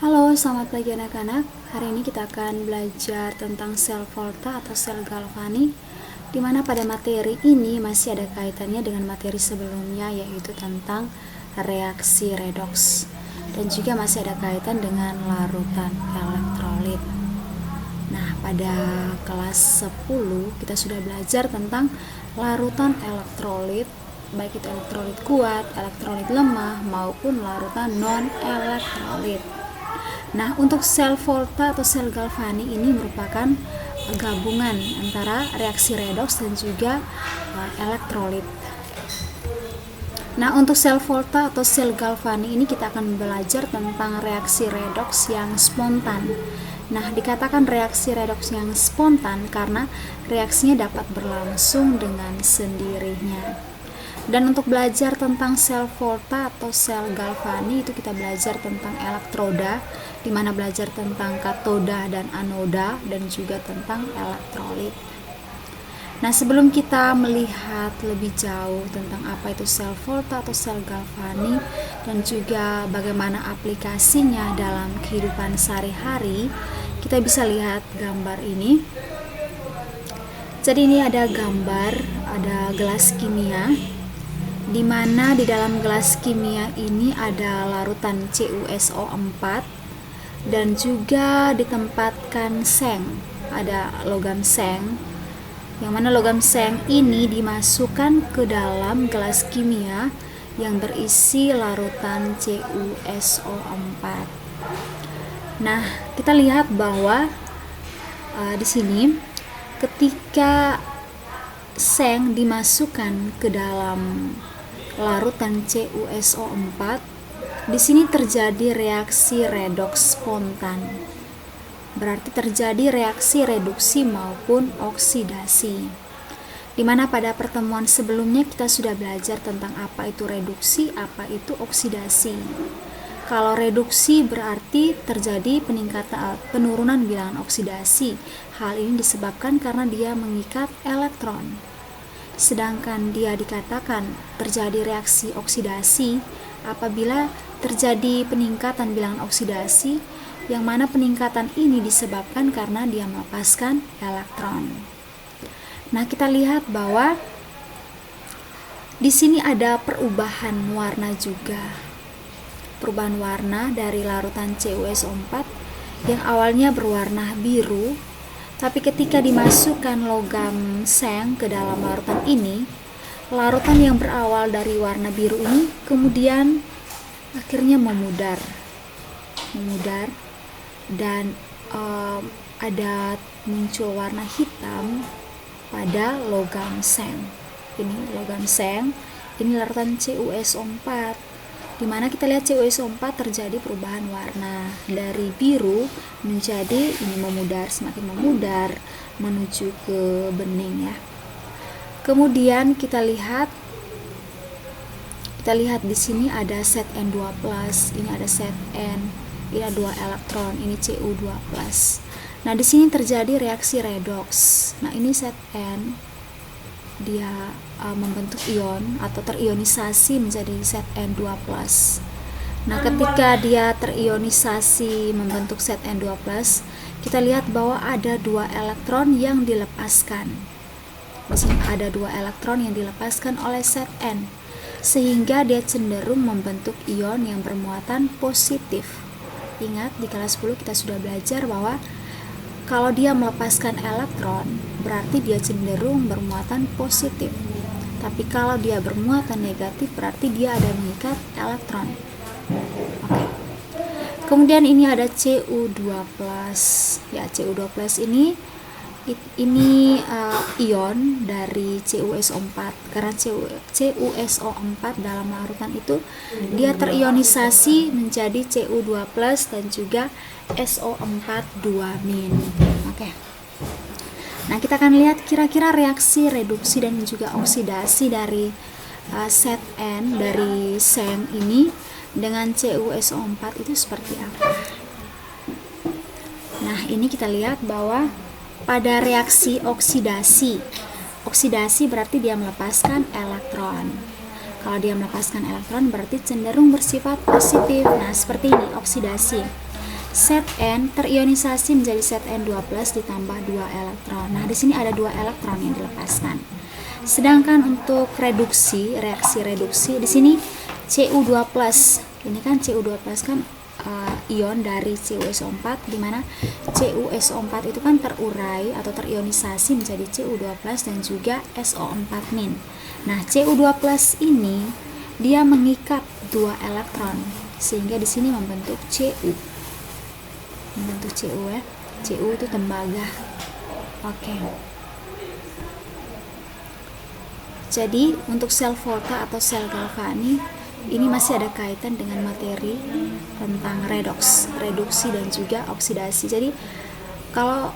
Halo, selamat pagi anak-anak. Hari ini kita akan belajar tentang sel volta atau sel galvanik, di mana pada materi ini masih ada kaitannya dengan materi sebelumnya, yaitu tentang reaksi redoks. Dan juga masih ada kaitan dengan larutan elektrolit. Nah, pada kelas 10 kita sudah belajar tentang larutan elektrolit, baik itu elektrolit kuat, elektrolit lemah, maupun larutan non-elektrolit. Nah, untuk sel volta atau sel galvanik ini merupakan gabungan antara reaksi redoks dan juga elektrolit. Nah, untuk sel volta atau sel galvanik ini kita akan belajar tentang reaksi redoks yang spontan. Nah, dikatakan reaksi redoks yang spontan karena reaksinya dapat berlangsung dengan sendirinya. Dan untuk belajar tentang sel volta atau sel galvanik itu kita belajar tentang elektroda, di mana belajar tentang katoda dan anoda, dan juga tentang elektrolit. Nah, sebelum kita melihat lebih jauh tentang apa itu sel volta atau sel galvanik dan juga bagaimana aplikasinya dalam kehidupan sehari-hari, kita bisa lihat gambar ini. Jadi ini ada gambar, ada gelas kimia, di mana di dalam gelas kimia ini ada larutan CuSO4 dan juga ditempatkan seng, ada logam seng, yang mana logam seng ini dimasukkan ke dalam gelas kimia yang berisi larutan CuSO4. Nah, kita lihat bahwa di sini ketika seng dimasukkan ke dalam larutan CuSO4, di sini terjadi reaksi redoks spontan. Berarti terjadi reaksi reduksi maupun oksidasi. Dimana pada pertemuan sebelumnya kita sudah belajar tentang apa itu reduksi, apa itu oksidasi. Kalau reduksi berarti terjadi penurunan bilangan oksidasi. Hal ini disebabkan karena dia mengikat elektron. Sedangkan dia dikatakan terjadi reaksi oksidasi apabila terjadi peningkatan bilangan oksidasi, yang mana peningkatan ini disebabkan karena dia melepaskan elektron. Nah, kita lihat bahwa di sini ada perubahan warna juga. Perubahan warna dari larutan CuSO4 yang awalnya berwarna biru, tapi ketika dimasukkan logam seng ke dalam larutan ini, larutan yang berawal dari warna biru ini kemudian akhirnya memudar dan ada muncul warna hitam pada logam seng. Ini logam seng, ini larutan CuSO4, di mana kita lihat CuSO4 terjadi perubahan warna dari biru menjadi ini memudar, semakin memudar menuju ke bening ya. Kemudian kita lihat di sini ada set N2+, ini ada set N, ini ada 2 elektron, ini Cu2+. Nah, di sini terjadi reaksi redoks. Nah, ini set N, dia membentuk ion atau terionisasi menjadi set N2+. Nah, ketika dia terionisasi membentuk set N2+, kita lihat bahwa ada 2 elektron yang dilepaskan. Di sini ada 2 elektron yang dilepaskan oleh set N, sehingga dia cenderung membentuk ion yang bermuatan positif. Ingat, di kelas 10 kita sudah belajar bahwa kalau dia melepaskan elektron, berarti dia cenderung bermuatan positif. Tapi kalau dia bermuatan negatif, berarti dia ada mengikat elektron. Oke. Kemudian ini ada Cu2+. Ya, Cu2+ ini ion dari CuSO4, karena CuSO4 dalam larutan itu dia terionisasi menjadi Cu2+ dan juga SO4 2-. Oke. Nah, kita akan lihat kira-kira reaksi reduksi dan juga oksidasi dari set N dari seng ini dengan CuSO4 itu seperti apa. Nah, ini kita lihat bahwa pada reaksi oksidasi berarti dia melepaskan elektron. Kalau dia melepaskan elektron berarti cenderung bersifat positif. Nah, seperti ini oksidasi. Zn terionisasi menjadi Zn2+ ditambah 2 elektron. Nah, di sini ada 2 elektron yang dilepaskan. Sedangkan untuk reduksi, reaksi reduksi di sini Cu2+. Ini kan Cu2+ kan ion dari CuSO4, di mana CuSO4 itu kan terurai atau terionisasi menjadi Cu2+ dan juga SO4-. Nah, Cu2+ ini dia mengikat 2 elektron sehingga di sini membentuk Cu. Membentuk Cu ya. Cu itu tembaga. Oke. Jadi untuk sel Volta atau sel Galvani ini masih ada kaitan dengan materi tentang redoks, reduksi dan juga oksidasi. Jadi kalau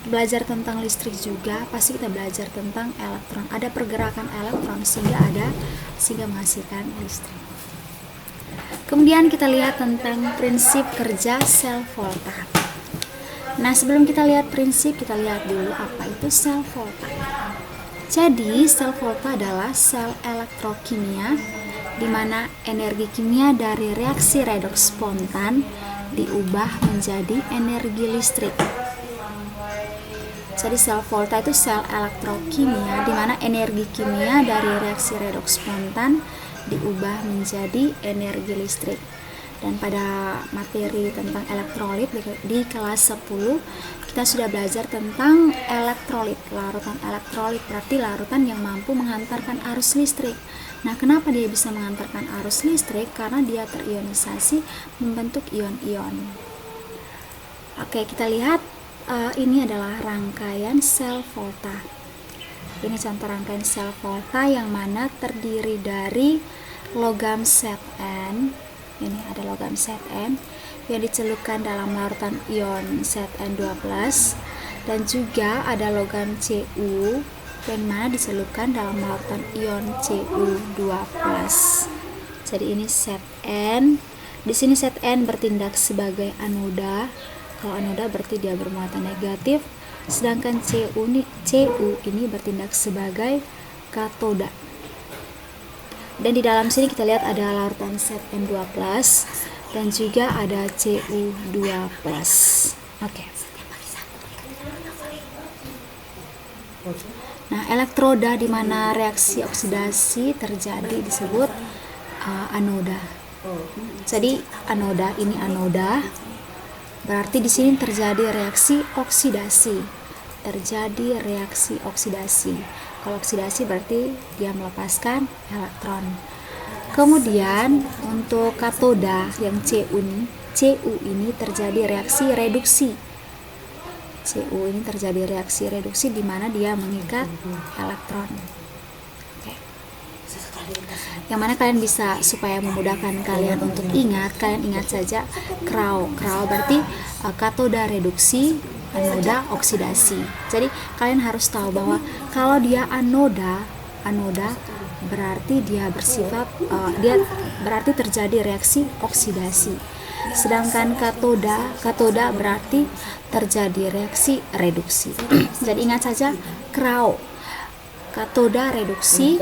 belajar tentang listrik juga pasti kita belajar tentang elektron. Ada pergerakan elektron sehingga menghasilkan listrik. Kemudian kita lihat tentang prinsip kerja sel Volta. Nah, sebelum kita lihat prinsip, kita lihat dulu apa itu sel Volta. Jadi, sel Volta adalah sel elektrokimia di mana energi kimia dari reaksi redoks spontan diubah menjadi energi listrik. Jadi sel Volta itu sel elektrokimia di mana energi kimia dari reaksi redoks spontan diubah menjadi energi listrik. Dan pada materi tentang elektrolit di kelas 10 kita sudah belajar tentang elektrolit. Larutan elektrolit berarti larutan yang mampu menghantarkan arus listrik. Nah, kenapa dia bisa menghantarkan arus listrik? Karena dia terionisasi membentuk ion-ion. Oke, kita lihat ini adalah rangkaian sel Volta. Ini contoh rangkaian sel Volta yang mana terdiri dari logam Zn. Ini ada logam Zn yang dicelupkan dalam larutan ion Zn2+, dan juga ada logam Cu yang mana dicelupkan dalam larutan ion Cu2+. Jadi ini Zn. Di sini Zn bertindak sebagai anoda. Kalau anoda berarti dia bermuatan negatif, sedangkan Cu ini bertindak sebagai katoda. Dan di dalam sini kita lihat ada larutan Zn2+ dan juga ada Cu2+. Oke. Nah, elektroda di mana reaksi oksidasi terjadi disebut anoda. Jadi anoda ini anoda berarti di sini terjadi reaksi oksidasi. Terjadi reaksi oksidasi. Kalau oksidasi berarti dia melepaskan elektron. Kemudian untuk katoda yang Cu ini terjadi reaksi reduksi. Cu ini terjadi reaksi reduksi di mana dia mengikat elektron. Oke. Yang mana kalian bisa, supaya memudahkan kalian untuk ingat, kalian ingat saja CRAO. CRAO berarti katoda reduksi, anoda oksidasi. Jadi kalian harus tahu bahwa kalau dia anoda berarti dia bersifat dia berarti terjadi reaksi oksidasi. Sedangkan katoda berarti terjadi reaksi reduksi. Jadi ingat saja CRAO. Katoda reduksi,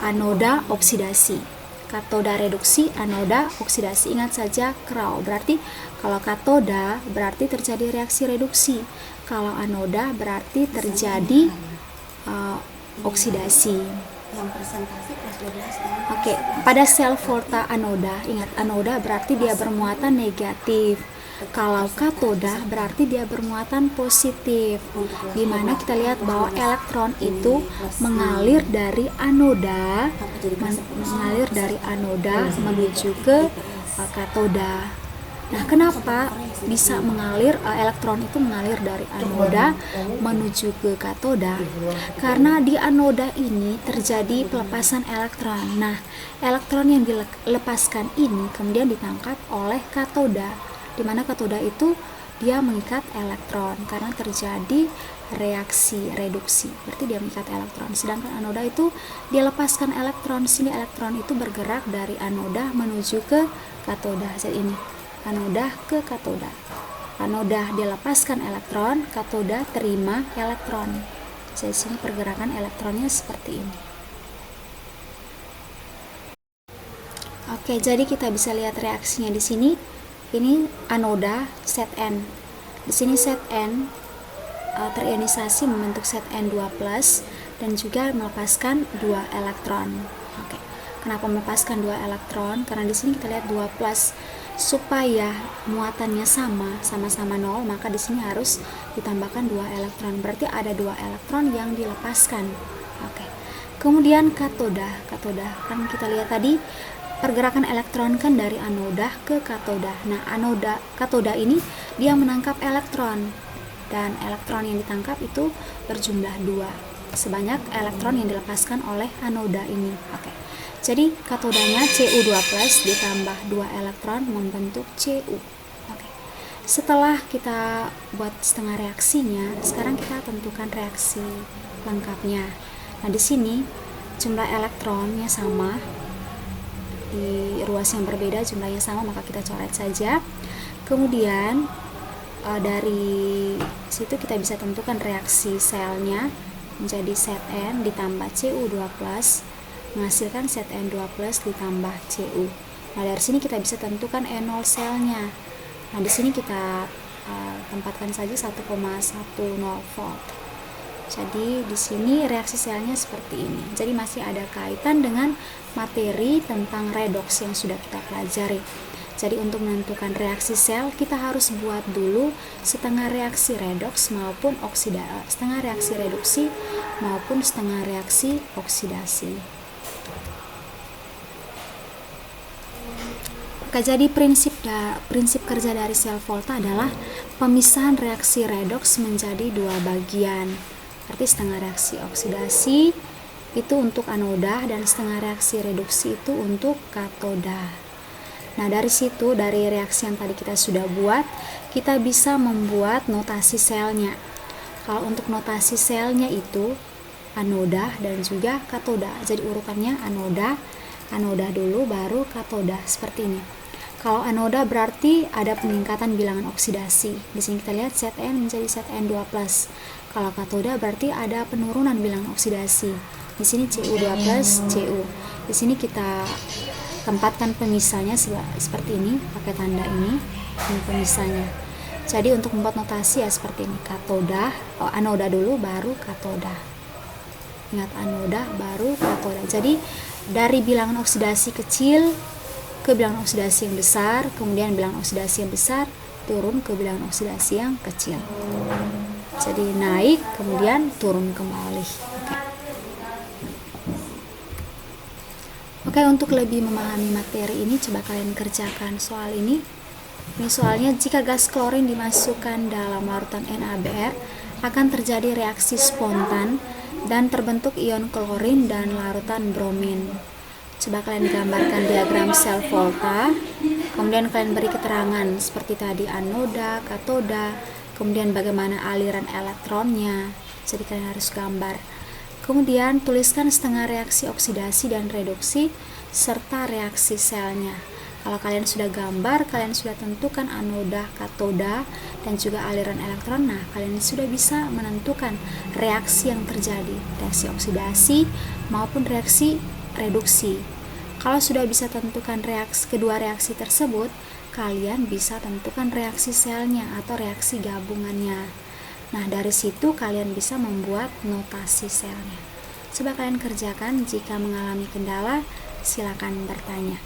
anoda oksidasi. Katoda reduksi, anoda oksidasi. Ingat saja CRAO. Berarti kalau katoda berarti terjadi reaksi reduksi. Kalau anoda berarti terjadi oksidasi. Oke, pada sel Volta anoda, ingat anoda berarti dia bermuatan negatif. Kalau katoda berarti dia bermuatan positif. Dimana kita lihat bahwa elektron itu mengalir dari anoda menuju ke katoda. Nah, kenapa bisa mengalir elektron itu mengalir dari anoda menuju ke katoda? Karena di anoda ini terjadi pelepasan elektron. Nah, elektron yang dilepaskan ini kemudian ditangkap oleh katoda, di mana katoda itu dia mengikat elektron karena terjadi reaksi reduksi. Berarti dia mengikat elektron. Sedangkan anoda itu dia lepaskan elektron sehingga elektron itu bergerak dari anoda menuju ke katoda. Jadi ini anoda ke katoda. Anoda dilepaskan elektron, katoda terima elektron. Jadi sini pergerakan elektronnya seperti ini. Oke, jadi kita bisa lihat reaksinya di sini. Ini anoda set N. Di sini set N terionisasi membentuk set N2+ dan juga melepaskan 2 elektron. Oke. Kenapa melepaskan 2 elektron? Karena di sini kita lihat 2+. Supaya muatannya sama-sama 0, maka di sini harus ditambahkan 2 elektron. Berarti ada 2 elektron yang dilepaskan. Oke. Kemudian katoda. Kan kita lihat tadi pergerakan elektron kan dari anoda ke katoda. Nah, katoda ini dia menangkap elektron, dan elektron yang ditangkap itu berjumlah 2, sebanyak elektron yang dilepaskan oleh anoda ini. Oke. Jadi katodanya Cu2+ ditambah 2 elektron membentuk Cu. Oke. Setelah kita buat setengah reaksinya, sekarang kita tentukan reaksi lengkapnya. Nah, di sini jumlah elektronnya sama, di ruas yang berbeda jumlahnya sama, maka kita coret saja. Kemudian dari situ kita bisa tentukan reaksi selnya menjadi set N ditambah Cu2+ menghasilkan set N2+ ditambah Cu. Nah, dari sini kita bisa tentukan E0 selnya. Nah, di sini kita tempatkan saja 1,10 volt. Jadi di sini reaksi selnya seperti ini. Jadi masih ada kaitan dengan materi tentang redoks yang sudah kita pelajari. Jadi untuk menentukan reaksi sel, kita harus buat dulu setengah reaksi redoks maupun setengah reaksi reduksi maupun setengah reaksi oksidasi. Oke, jadi prinsip kerja dari sel Volta adalah pemisahan reaksi redoks menjadi 2 bagian. Arti setengah reaksi oksidasi itu untuk anoda dan setengah reaksi reduksi itu untuk katoda. Nah, dari situ, dari reaksi yang tadi kita sudah buat, kita bisa membuat notasi selnya. Kalau untuk notasi selnya itu anoda dan juga katoda. Jadi urutannya anoda dulu baru katoda seperti ini. Kalau anoda berarti ada peningkatan bilangan oksidasi. Di sini kita lihat set N menjadi set N2+. Kalau katoda berarti ada penurunan bilangan oksidasi. Di sini Cu2+, Cu. Di sini kita tempatkan pemisahnya seperti ini, pakai tanda ini pemisahnya. Jadi untuk membuat notasi ya seperti ini. Anoda dulu baru katoda. Ingat, anoda baru katoda. Jadi dari bilangan oksidasi kecil ke bilangan oksidasi yang besar, kemudian bilangan oksidasi yang besar turun ke bilangan oksidasi yang kecil. Jadi naik kemudian turun kembali. Oke, untuk lebih memahami materi ini coba kalian kerjakan soal ini. Ini soalnya, jika gas klorin dimasukkan dalam larutan NaBr akan terjadi reaksi spontan dan terbentuk ion klorin dan larutan bromin. Coba kalian gambarkan diagram sel Volta, kemudian kalian beri keterangan seperti tadi anoda, katoda, kemudian bagaimana aliran elektronnya. Jadi kalian harus gambar. Kemudian tuliskan setengah reaksi oksidasi dan reduksi serta reaksi selnya. Kalau kalian sudah gambar, kalian sudah tentukan anoda, katoda, dan juga aliran elektron. Nah, kalian sudah bisa menentukan reaksi yang terjadi, reaksi oksidasi maupun reaksi reduksi. Kalau sudah bisa tentukan kedua reaksi tersebut, kalian bisa tentukan reaksi selnya atau reaksi gabungannya. Nah, dari situ kalian bisa membuat notasi selnya. Coba kalian kerjakan, jika mengalami kendala silakan bertanya.